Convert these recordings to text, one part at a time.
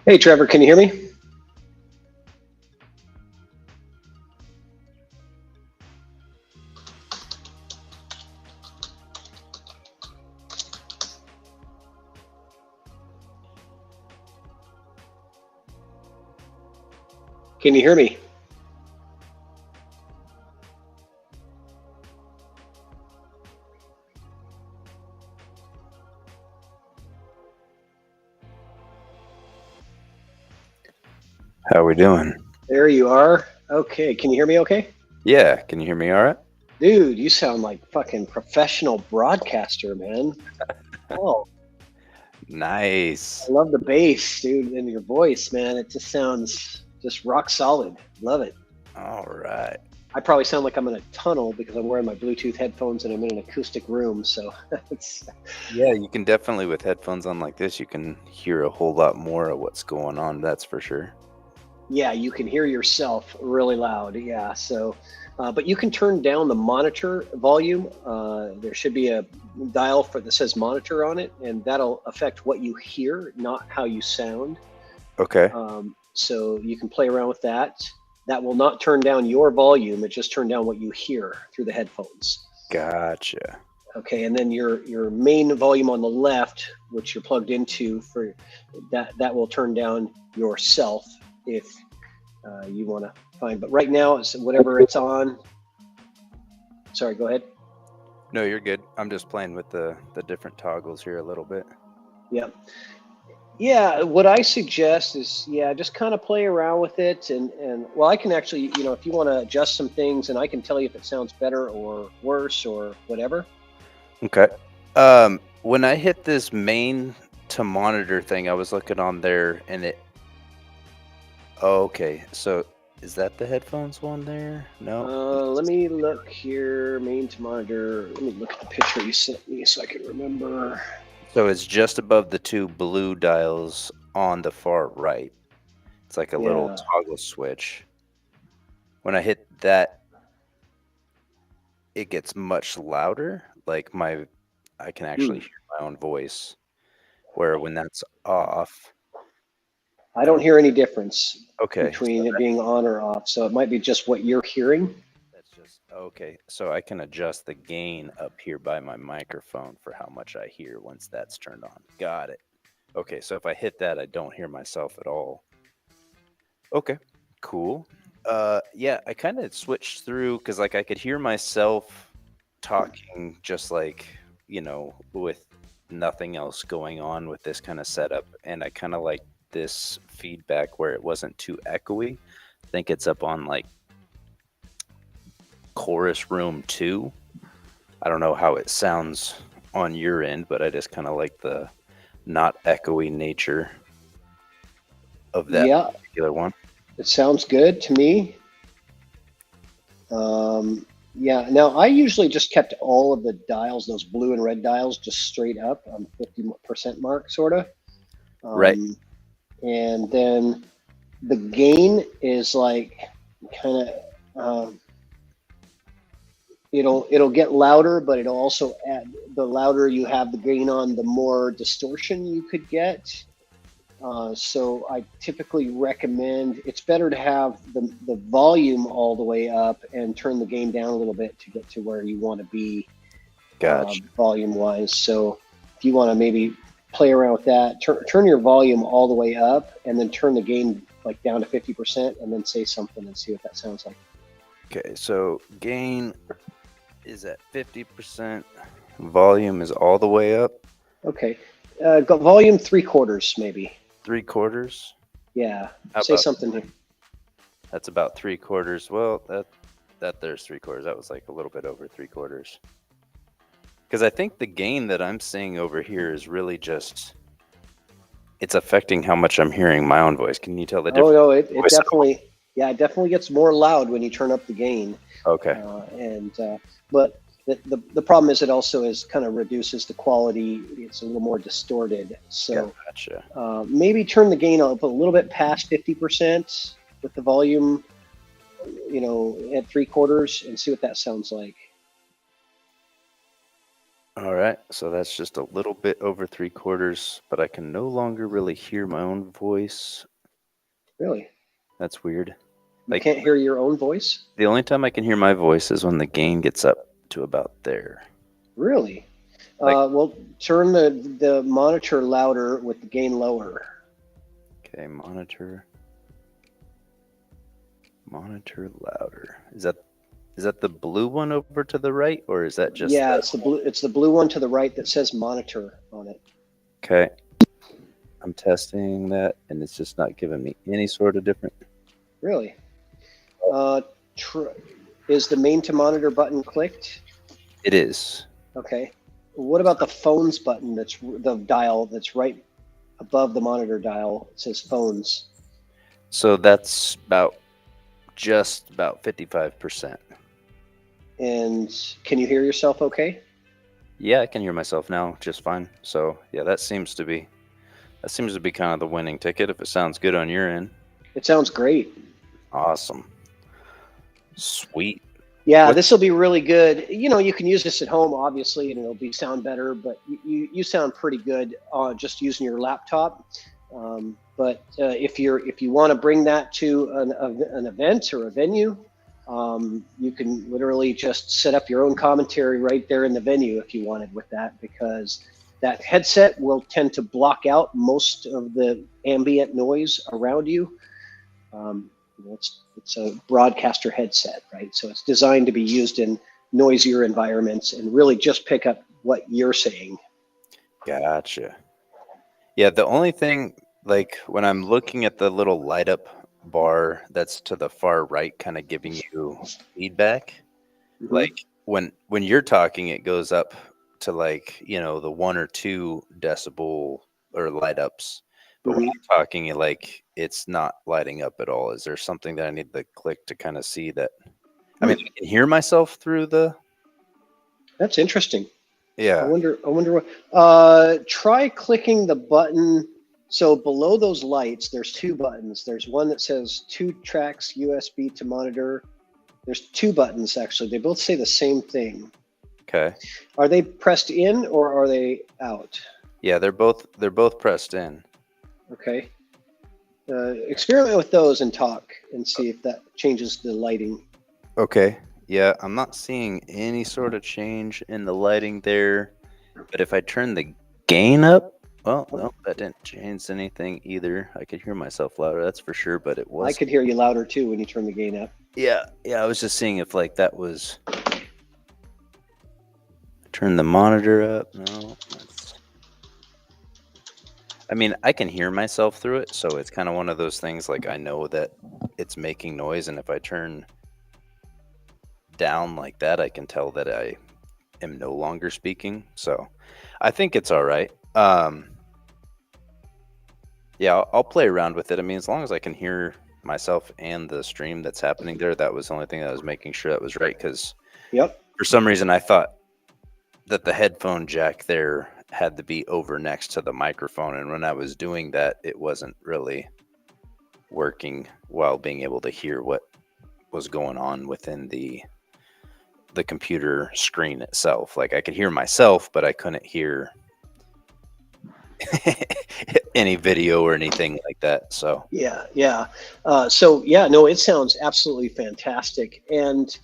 Hey, Trevor, can you hear me? Can you hear me? How we doing? There you are. Okay, can you hear me okay? Yeah, can you hear me all right? Dude, you sound like fucking professional broadcaster, man. Oh, I Nice. love the bass, dude, in your voice, man. It just sounds just rock solid. Love it. All right. I probably sound like I'm in a tunnel because I'm wearing my Bluetooth headphones and I'm in an acoustic room. So it's, Yeah, you can definitely with headphones on like this, you can hear a whole lot more of what's going on, that's for sure. yeah, you can hear yourself really loud. Yeah. So, but you can turn down the monitor volume. There should be a dial for that says monitor on it, and that'll affect what you hear, not how you sound. Okay. So you can play around with that. That will not turn down your volume. It just turn down what you hear through the headphones. Gotcha. Okay, and then your main volume on the left, which you're plugged into for that will turn down yourself if you want to find. But right now, it's whatever it's on. Sorry, go ahead. No, you're good. I'm just playing with the different toggles here a little bit. Yeah, yeah. What I suggest is, yeah, just kind of play around with it, and well, I can actually, if you want to adjust some things, and I can tell you if it sounds better or worse or whatever. Okay. When I hit this main to monitor thing, I was looking on there and it oh, okay. So is that the headphones one there? No. Let me look here. Main to monitor. Let me look at the picture you sent me so I can remember. So it's just above the two blue dials on the far right. It's like a little Yeah. toggle switch. When I hit that, it gets much louder. Like I can Hmm. actually hear my own voice. Where when that's off, I I don't don't. hear any difference Okay, so between it being on or off. So it might be just what you're hearing. that's just okay. So I can adjust the gain up here by my microphone for how much I hear once that's turned on. Got it. Okay, so if I hit that, I don't hear myself at all. Okay, cool. Yeah, I kind of switched through because like I could hear myself talking just like with nothing else going on with this kind of setup, and I kind of like this feedback where it wasn't too echoey. I think it's up on like chorus room 2. I don't know how it sounds on your end, but I just kind of like the not echoey nature of that Yeah, particular one. it sounds good to me. Um, yeah. Now I usually just kept all of the dials, those blue and red dials, just straight up on 50% mark, sort of. Right. Um, and then the gain is like kind of it'll get louder, but it'll also add the louder you have the gain on, the more distortion you could get. So I typically recommend it's better to have the volume all the way up and turn the gain down a little bit to get to where you want to be Gotcha. volume wise. So if you want to maybe play around with that, turn your volume all the way up and then turn the gain like down to 50% and then say something and see what that sounds like. Okay, so gain is at 50%. Volume is all the way up. Okay. Go volume three quarters, maybe. 3/4. Yeah. How Say about something here. that's about 3/4? Well, that there's 3/4. That was like a little bit over 3/4. Because I think the gain that I'm seeing over here is really just it's affecting how much I'm hearing my own voice. Can you tell the Oh difference no, in it voice? definitely, yeah, it definitely gets more loud when you turn up the gain. Okay, And but the problem is it also is kind of reduces the quality. It's a little more distorted. So gotcha. maybe turn the gain up a little bit past 50% with the volume, at three quarters and see what that sounds like. All right, so that's just a little bit over 3/4, but I can no longer really hear my own voice. Really? That's weird. You Like, can't hear your own voice? the only time I can hear my voice is when the gain gets up to about there. Really? Like, Well, turn the monitor louder with the gain lower. okay, monitor louder. Is that the blue one over to the right, or is that just Yeah, the... it's the blue. It's the blue one to the right that says monitor on it. Okay, I'm testing that, and it's just not giving me any sort of different. Really? Is the main to monitor button clicked? It is. Okay. What about the phones button? That's the dial that's right above the monitor dial. It says phones. So that's just about 55%. And can you hear yourself okay? Yeah, I can hear myself now just fine. So yeah, that seems to be kind of the winning ticket if it sounds good on your end. It sounds great. Awesome. Sweet. Yeah, this will be really good. You can use this at home, obviously, and it'll sound better. But you sound pretty good just using your laptop. But if you want to bring that to an event or a venue, you can literally just set up your own commentary right there in the venue if you wanted with that, because that headset will tend to block out most of the ambient noise around you. It's a broadcaster headset, right? So it's designed to be used in noisier environments and really just pick up what you're saying. Gotcha. Yeah, the only thing, like when I'm looking at the little light up bar that's to the far right, kind of giving you feedback, Mm-hmm. like when you're talking, it goes up to like, the 1 or 2 decibel or light ups. But when I'm talking, it's not lighting up at all. Is there something that I need to click to kind of see that? I mean, I can hear myself through the... That's interesting. Yeah. I wonder what. Try clicking the button. So below those lights, there's 2 buttons. There's one that says 2 tracks USB to monitor. There's 2 buttons actually. They both say the same thing. Okay. Are they pressed in or are they out? Yeah, they're both pressed in. Okay. Experiment with those and talk and see if that changes the lighting. Okay. Yeah, I'm not seeing any sort of change in the lighting there. But if I turn the gain up, well, no, that didn't change anything either. I could hear myself louder, that's for sure, but it was... I could hear you louder too when you turn the gain up. Yeah, I was just seeing if that was... Turn the monitor up. No, I mean, I can hear myself through it, so it's kind of one of those things, like I know that it's making noise, and if I turn down like that, I can tell that I am no longer speaking. So I think it's all right. Yeah, I'll play around with it. I mean, as long as I can hear myself and the stream that's happening there, that was the only thing that I was making sure that was right, because for some reason I thought that the headphone jack there had to be over next to the microphone, and when I was doing that, it wasn't really working while being able to hear what was going on within the computer screen itself. Like, I could hear myself, but I couldn't hear any video or anything like that. So no, it sounds absolutely fantastic. And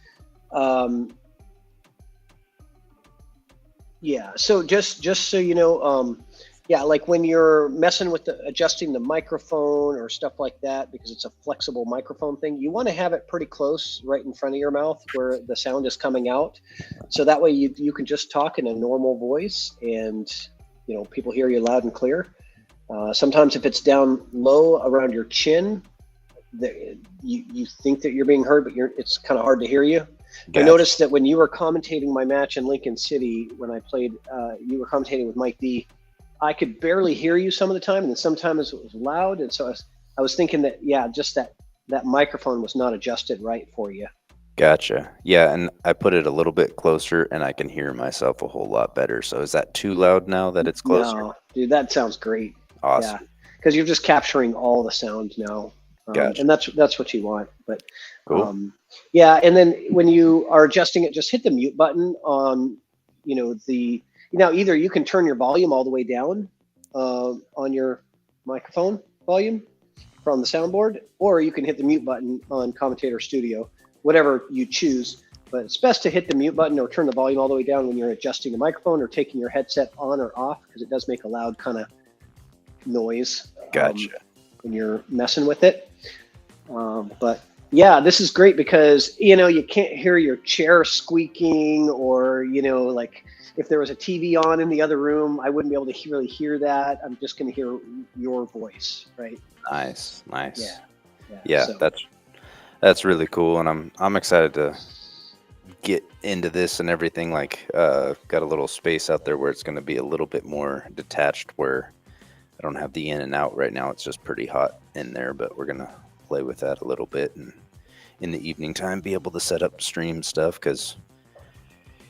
so just so you know, like when you're messing with adjusting the microphone or stuff like that, because it's a flexible microphone thing, you want to have it pretty close right in front of your mouth where the sound is coming out. So that way you can just talk in a normal voice and, people hear you loud and clear. Sometimes if it's down low around your chin, you think that you're being heard, but it's kind of hard to hear you. Gotcha. I noticed that when you were commentating my match in Lincoln City, when I played, you were commentating with Mike D, I could barely hear you some of the time, and then sometimes it was loud. And so I was thinking that, just that microphone was not adjusted right for you. Gotcha. Yeah, and I put it a little bit closer, and I can hear myself a whole lot better. So is that too loud now that it's closer? No, dude, that sounds great. Awesome. Yeah, because you're just capturing all the sound now. Gotcha. And that's what you want. But cool. And then when you are adjusting it, just hit the mute button on, Now, either you can turn your volume all the way down on your microphone volume from the soundboard, or you can hit the mute button on Commentator Studio, whatever you choose. But it's best to hit the mute button or turn the volume all the way down when you're adjusting the microphone or taking your headset on or off, because it does make a loud kind of noise. Gotcha. When you're messing with it. But yeah, this is great because, you can't hear your chair squeaking, or, like if there was a TV on in the other room, I wouldn't be able to really hear that. I'm just going to hear your voice, right? Nice. Yeah. So. That's really cool, and I'm excited to get into this and everything. Like, got a little space out there where it's going to be a little bit more detached, where I don't have the in and out right now. It's just pretty hot in there, but we're going to play with that a little bit, and in the evening time be able to set up stream stuff, because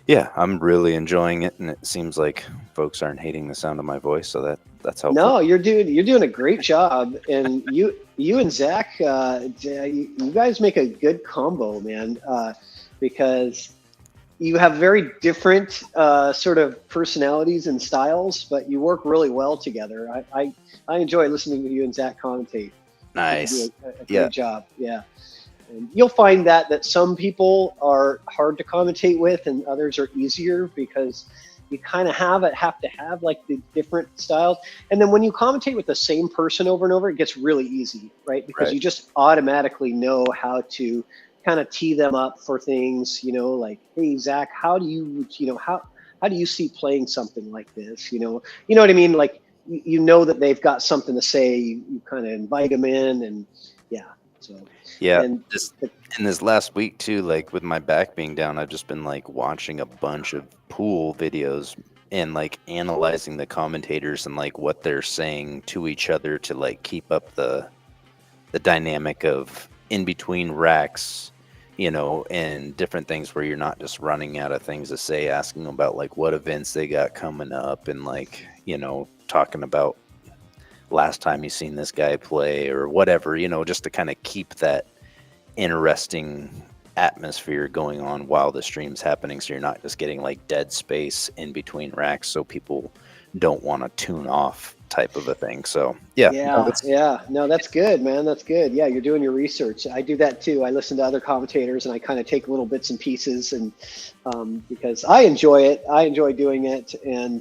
I'm really enjoying it, and it seems like folks aren't hating the sound of my voice, so that's helpful. No, you're doing a great job, and you and Zach, you guys make a good combo, man, because you have very different sort of personalities and styles, but you work really well together. I enjoy listening to you and Zach commentate. Nice. You do a great job. Yeah. And you'll find that some people are hard to commentate with and others are easier, because you kind of have to have like the different styles. And then when you commentate with the same person over and over, it gets really easy, right? Because you just automatically know how to kind of tee them up for things, like, hey, Zach, how do you see playing something like this? You know what I mean? Like, that they've got something to say, you kind of invite them in, and and in this last week too, like with my back being down, I've just been like watching a bunch of pool videos and like analyzing the commentators and like what they're saying to each other to like keep up the dynamic of in between racks, and different things, where you're not just running out of things to say, asking about like what events they got coming up, and like, talking about last time you seen this guy play or whatever, just to kind of keep that interesting atmosphere going on while the stream's happening, so you're not just getting like dead space in between racks, so people don't want to tune off type of a thing. So no, that's good, man. That's good. Yeah, you're doing your research. I do that too. I listen to other commentators and I kind of take little bits and pieces, and because I enjoy it. I enjoy doing it, and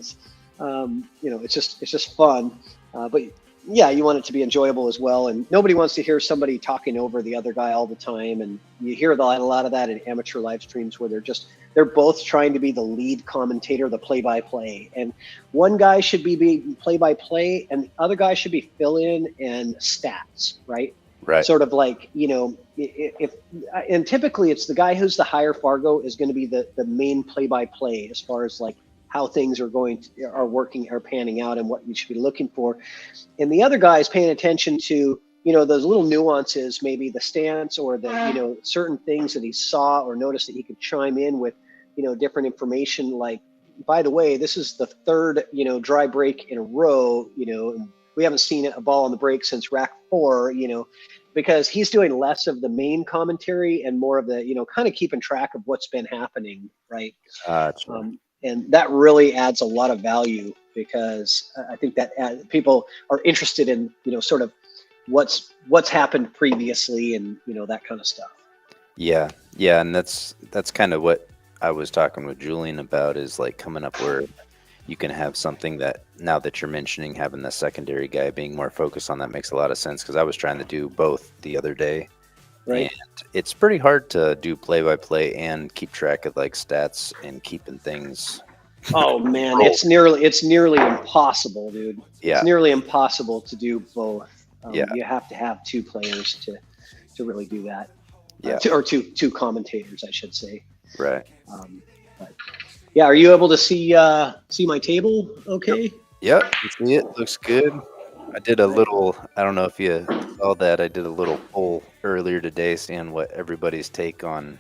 it's just fun. But yeah, you want it to be enjoyable as well, and nobody wants to hear somebody talking over the other guy all the time. And you hear a lot of that in amateur live streams, where they're both trying to be the lead commentator, the play-by-play, and one guy should be play-by-play, and the other guy should be fill-in and stats, right? Right. Sort of like, and typically it's the guy who's the higher Fargo is going to be the main play-by-play as far as like how things are working or panning out and what you should be looking for. And the other guy is paying attention to, those little nuances, maybe the stance or the, certain things that he saw or noticed that he could chime in with, different information. Like, by the way, this is the third, dry break in a row, and we haven't seen a ball on the break since rack 4, because he's doing less of the main commentary and more of the, kind of keeping track of what's been happening. Right. And that really adds a lot of value, because I think that people are interested in, sort of what's happened previously and, that kind of stuff. Yeah. And that's kind of what I was talking with Julian about, is like coming up where you can have something that, now that you're mentioning having the secondary guy being more focused on, that makes a lot of sense, because I was trying to do both the other day. Right. And it's pretty hard to do play-by-play and keep track of like stats and keeping things. Oh man, it's nearly impossible, dude. Yeah. It's nearly impossible to do both. You have to have two players to really do that. Yeah. Or two commentators, I should say. Right. But yeah, are you able to see my table? Okay. Yep. You see it. Looks good. I did a little, I don't know if you saw that, I did a little poll earlier today seeing what everybody's take on,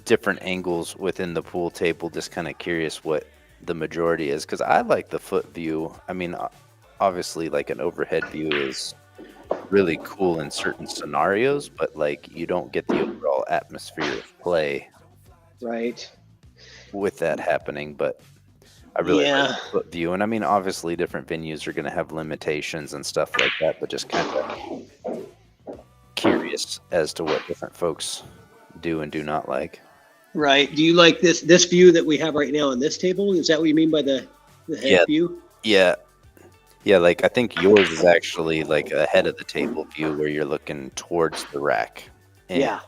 different angles within the pool table. Just kind of curious what the majority is, because I like the foot view. I mean, obviously like an overhead view is really cool in certain scenarios, but like you don't get the overall atmosphere of play. Right. with that happening, but I really like Yeah. the foot view. And I mean, obviously, different venues are going to have limitations and stuff like that, but just kind of curious as to what different folks do and do not like. Right. Do you like this view that we have right now on this table? Is that what you mean by the Yeah, head view? yeah, yeah. Like I think yours is actually like a head of the table view where you're looking towards the rack. And Yeah.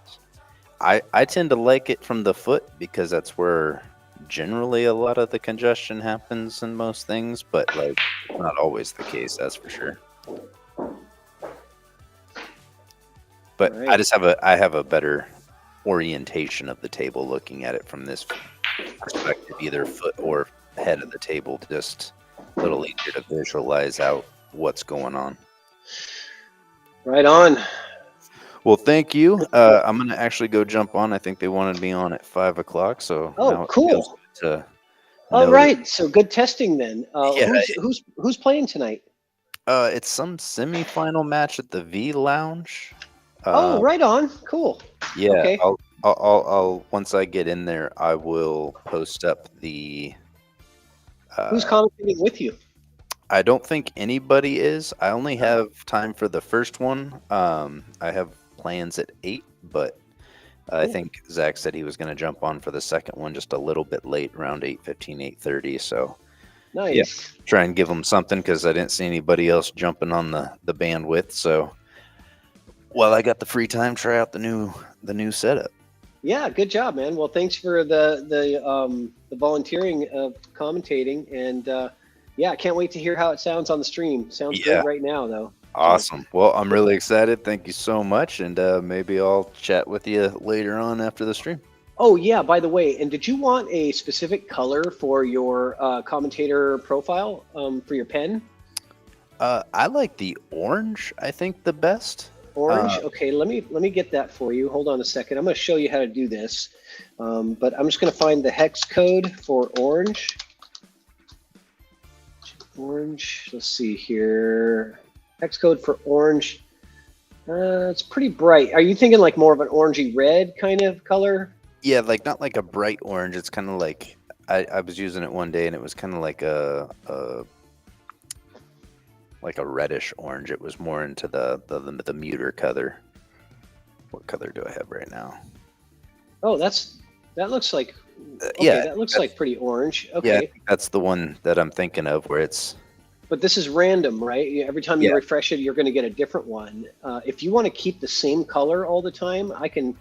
I tend to like it from the foot because that's where generally a lot of the congestion happens in most things, but like not always the case, that's for sure. But Right. I have a better orientation of the table looking at it from this perspective, either foot or head of the table, just a little easier to visualize out what's going on. Right on. Well, thank you. I'm gonna actually go jump on. I think they wanted me on at 5 o'clock, so Oh, now it feels cool. good to All know that. right. So good testing then. Yeah, Who's playing tonight? it's some semifinal match at the V Lounge. Oh, Uh, right on. Cool. yeah, Okay. I'll once I get in there, I will post up the. Who's Uh, commentating with you? I don't think anybody is. I only have time for the first one. I have plans at 8, but I Cool. think Zach said he was going to jump on for the second one just a little bit late, around 8:15, 8:30. So yeah, Nice. try and give them something because I didn't see anybody else jumping on the bandwidth. So well, I got the free time. Try out the new setup. Yeah, good job, man. Well, thanks for the volunteering of commentating, and yeah, I can't wait to hear how it sounds on the stream. Sounds Yeah. great right now, though. Awesome. Well, I'm really excited. Thank you so much, and maybe I'll chat with you later on after the stream. Oh yeah, by the way, and did you want a specific color for your commentator profile for your pen? I like the orange. I think the best. Orange. Okay, let me get that for you. Hold on a second. I'm going to show you how to do this, but I'm just going to find the hex code for orange. Orange. Let's see here. Hex code for orange. It's pretty bright. Are you thinking like more of an orangey red kind of color? Yeah, like not like a bright orange. It's kind of like I was using it one day, and it was kind of like a reddish orange. It was more into the muter color. What color do I have right now? Oh, that looks like okay. Yeah, That looks like pretty orange. Okay. Yeah, I think that's the one that I'm thinking of, where it's. But this is random, right? Every time you Yeah. refresh it, you're going to get a different one. If you want to keep the same color all the time, I can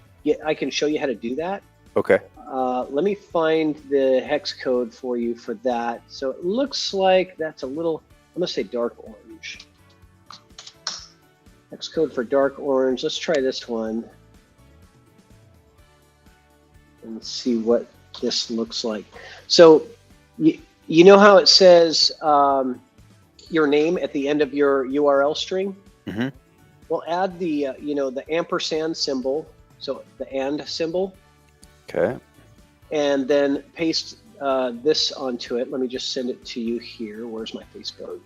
show you how to do that. Okay. Let me find the hex code for you for that. So it looks like that's a little, I'm going to say dark orange. Hex code for dark orange. Let's try this one and see what this looks like. So you know how it says your name at the end of your URL string? Mm-hmm. Well, add the the ampersand symbol, so the and symbol. Okay. And then paste this onto it. Let me just send it to you here. Where's my Facebook?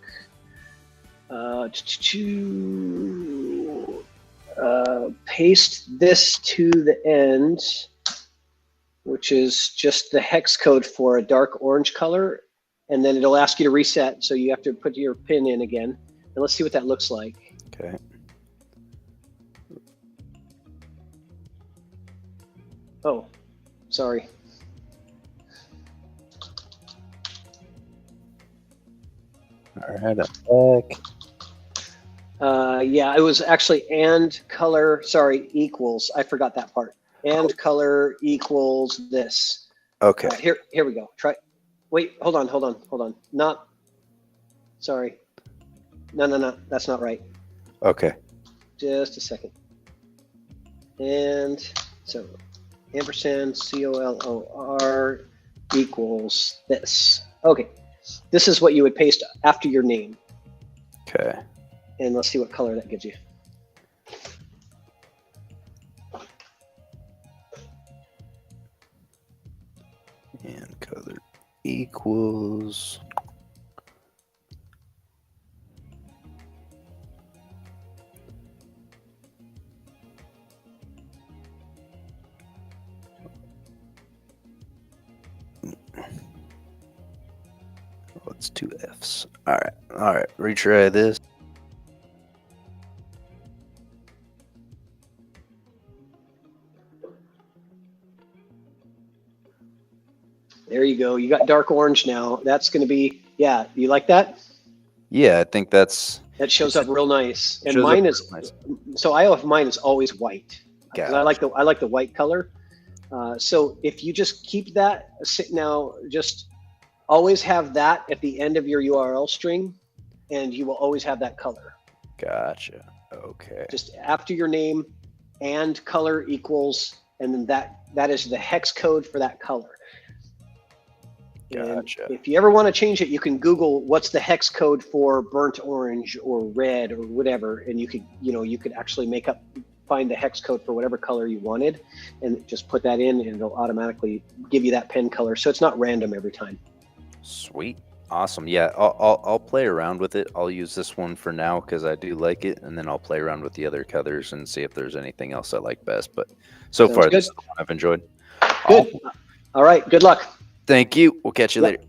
Paste this to the end, which is just the hex code for a dark orange color. And then it'll ask you to reset, so you have to put your pin in again. And let's see what that looks like. Okay. Oh, sorry. All right. I'm back. Yeah, it was actually and color, sorry, equals. I forgot that part. And color equals this. Okay. Here we go. Try. Wait, hold on. Not. Sorry. No. That's not right. Okay. Just a second. And so, ampersand COLOR equals this. Okay. This is what you would paste after your name. Okay. And let's see what color that gives you. And color equals. It's 2 Fs. All right. Retry this. There you go. You got dark orange now. That's going to be, yeah. You like that? Yeah, I think that shows up real nice. And shows mine up is real nice. so I have mine is always white because I Gotcha. like the white color. So if you just keep that now, just always have that at the end of your URL string, and you will always have that color. Gotcha. Okay. Just after your name and color equals, and then that is the hex code for that color. Gotcha. And if you ever want to change it, you can Google what's the hex code for burnt orange or red or whatever, and you could actually find the hex code for whatever color you wanted, and just put that in, and it'll automatically give you that pen color. So it's not random every time. Sweet. Awesome. Yeah, I'll play around with it. I'll use this one for now because I do like it, and then I'll play around with the other colors and see if there's anything else I like best. But so Sounds far, good. this is the one I've enjoyed. Good. All right. Good luck. Thank you. We'll catch you later.